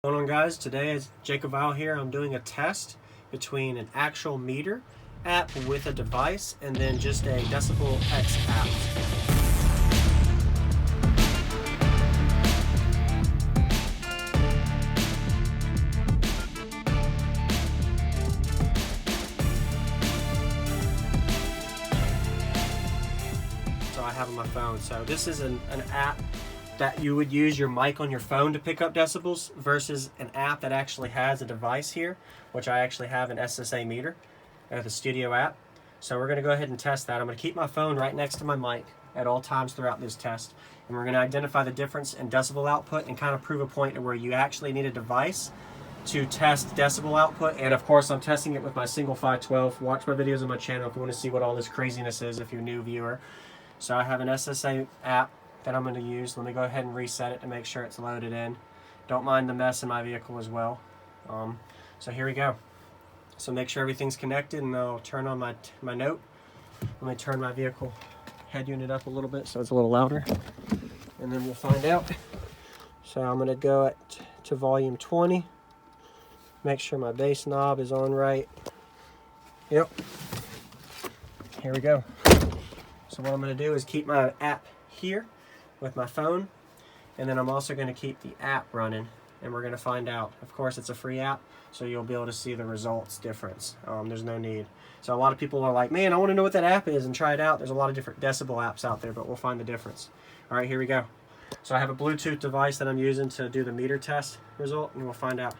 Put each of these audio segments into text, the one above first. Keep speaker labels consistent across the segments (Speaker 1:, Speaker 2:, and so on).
Speaker 1: What's going on, guys? Today is Jacob Vile here. I'm doing a test between an actual meter app with a device and then just a Decibel X app. So I have on my phone. So this is an app that you would use your mic on your phone to pick up decibels versus an app that actually has a device here, which I actually have an SSA meter, the Studio app. So we're going to go ahead and test that. I'm going to keep my phone right next to my mic at all times throughout this test, and we're going to identify the difference in decibel output and kind of prove a point to where you actually need a device to test decibel output. And of course, I'm testing it with my single 512. Watch my videos on my channel if you want to see what all this craziness is if you're a new viewer. So I have an SSA app that I'm going to use. Let me go ahead and reset it to make sure it's loaded in. Don't mind the mess in my vehicle as well. So here we go. So make sure everything's connected, and I'll turn on my note. Let me turn my vehicle head unit up a little bit so it's a little louder, and then we'll find out. So I'm going to go to volume 20. Make sure my bass knob is on right. Yep. Here we go. So what I'm going to do is keep my app here with my phone, and then I'm also going to keep the app running, and we're going to find out. Of course, it's a free app, so you'll be able to see the results difference. There's no need. So a lot of people are like, man, I want to know what that app is and try it out. There's a lot of different decibel apps out there, but we'll find the difference. All right, here we go. So I have a Bluetooth device that I'm using to do the meter test result, and we'll find out.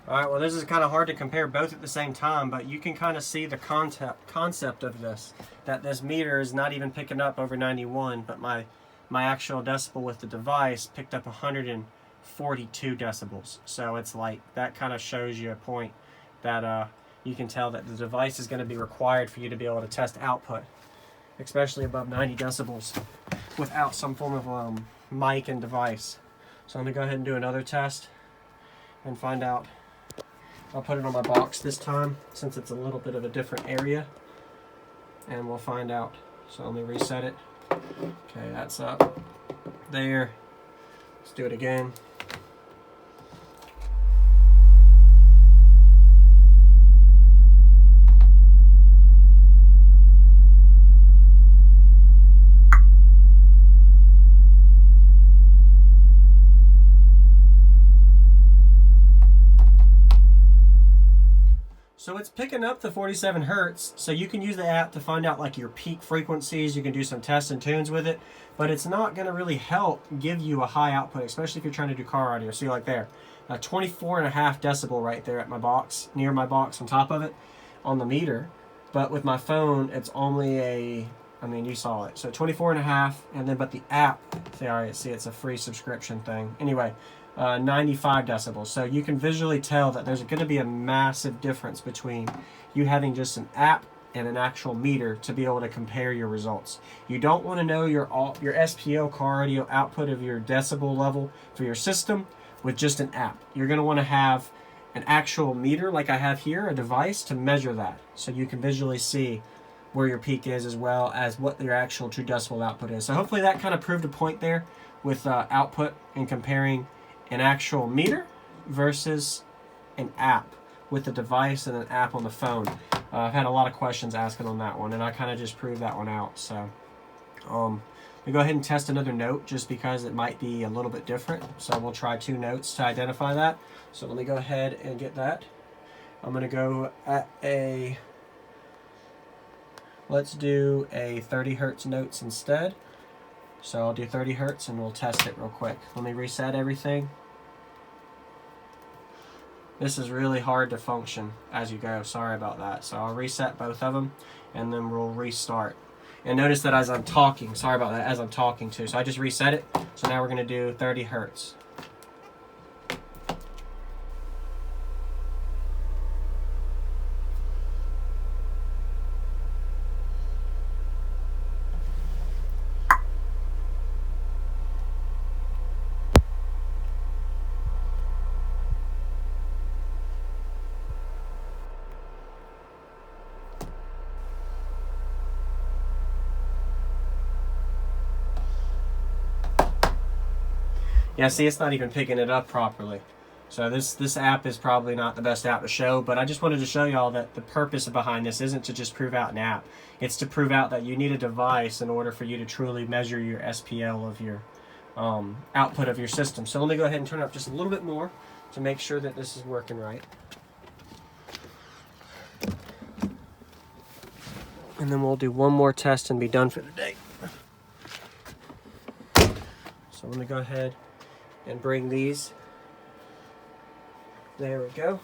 Speaker 1: Alright, well, this is kind of hard to compare both at the same time, but you can kind of see the concept of this, that this meter is not even picking up over 91, but my actual decibel with the device picked up 142 decibels. So it's like, that kind of shows you a point that you can tell that the device is going to be required for you to be able to test output, especially above 90 decibels, without some form of mic and device. So I'm going to go ahead and do another test and find out. I'll put it on my box this time since it's a little bit of a different area, and we'll find out. So let me reset it. Okay, that's up there. Let's do it again. So it's picking up the 47 hertz, so you can use the app to find out like your peak frequencies. You can do some tests and tunes with it, but it's not going to really help give you a high output, especially if you're trying to do car audio. See, like there, 24.5 decibel right there at my box, near my box on top of it on the meter. But with my phone, it's only you saw it. So 24.5, and then, but the app, see, it's a free subscription thing. Anyway, 95 decibels. So you can visually tell that there's going to be a massive difference between you having just an app and an actual meter to be able to compare your results. You don't want to know your SPO car audio output of your decibel level for your system with just an app. You're going to want to have an actual meter like I have here, a device to measure that, so you can visually see where your peak is as well as what your actual true decibel output is. So hopefully that kind of proved a point there with output and comparing an actual meter versus an app with a device and an app on the phone. I've had a lot of questions asking on that one, and I kind of just proved that one out. So we go ahead and test another note just because it might be a little bit different. So we'll try 2 notes to identify that. So let me go ahead and get that. I'm going to go at let's do a 30 hertz notes instead. So I'll do 30 hertz and we'll test it real quick. Let me reset everything. This is really hard to function as you go. Sorry about that. So I'll reset both of them and then we'll restart. And notice that as I'm talking, sorry about that, as I'm talking too. So I just reset it. So now we're going to do 30 hertz. Yeah, see, it's not even picking it up properly. So this app is probably not the best app to show, but I just wanted to show y'all that the purpose behind this isn't to just prove out an app. It's to prove out that you need a device in order for you to truly measure your SPL of your output of your system. So let me go ahead and turn it up just a little bit more to make sure that this is working right. And then we'll do one more test and be done for the day. So let me go ahead and bring these. There we go.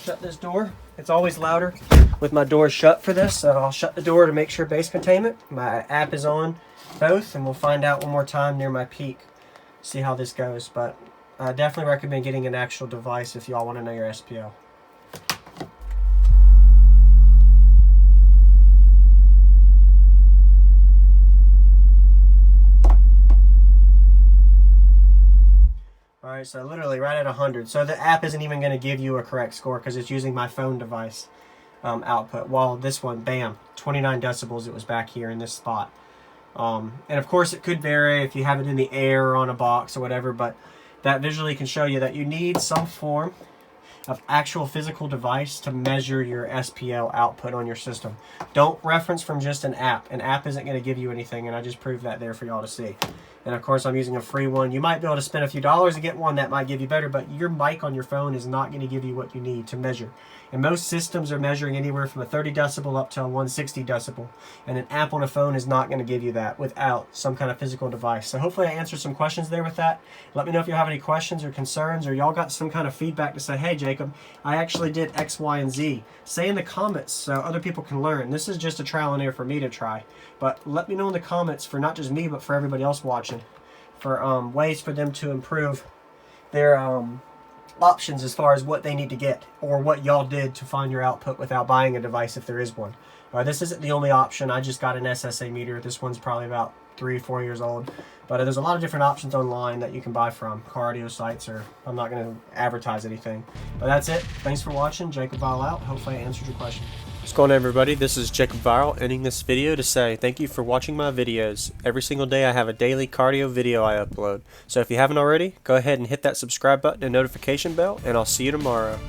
Speaker 1: Shut this door. It's always louder with my doors shut for this, so I'll shut the door to make sure base containment. My app is on both, and we'll find out one more time near my peak, see how this goes. But I definitely recommend getting an actual device if y'all want to know your SPL. Alright, so literally right at 100. So the app isn't even going to give you a correct score because it's using my phone device output. While this one, bam, 29 decibels, it was back here in this spot. And of course it could vary if you have it in the air or on a box or whatever, but that visually can show you that you need some form of actual physical device to measure your SPL output on your system. Don't reference from just an app. An app isn't going to give you anything, and I just proved that there for y'all to see. And of course I'm using a free one. You might be able to spend a few dollars to get one that might give you better, but your mic on your phone is not going to give you what you need to measure. And most systems are measuring anywhere from a 30 decibel up to a 160 decibel. And an app on a phone is not going to give you that without some kind of physical device. So hopefully I answered some questions there with that. Let me know if you have any questions or concerns, or y'all got some kind of feedback to say, hey Jacob, I actually did X, Y, and Z. Say in the comments so other people can learn. This is just a trial and error for me to try. But let me know in the comments, for not just me, but for everybody else watching, for ways for them to improve their options as far as what they need to get, or what y'all did to find your output without buying a device if there is one. This isn't the only option. I just got an SSA meter. This one's probably about 3 or 4 years old. But there's a lot of different options online that you can buy from car audio sites, or I'm not going to advertise anything. But that's it. Thanks for watching. Jacob Viral out. Hopefully I answered your question. What's going on, everybody? This is Jacob Viral, ending this video to say thank you for watching my videos. Every single day I have a daily cardio video I upload. So if you haven't already, go ahead and hit that subscribe button and notification bell, and I'll see you tomorrow.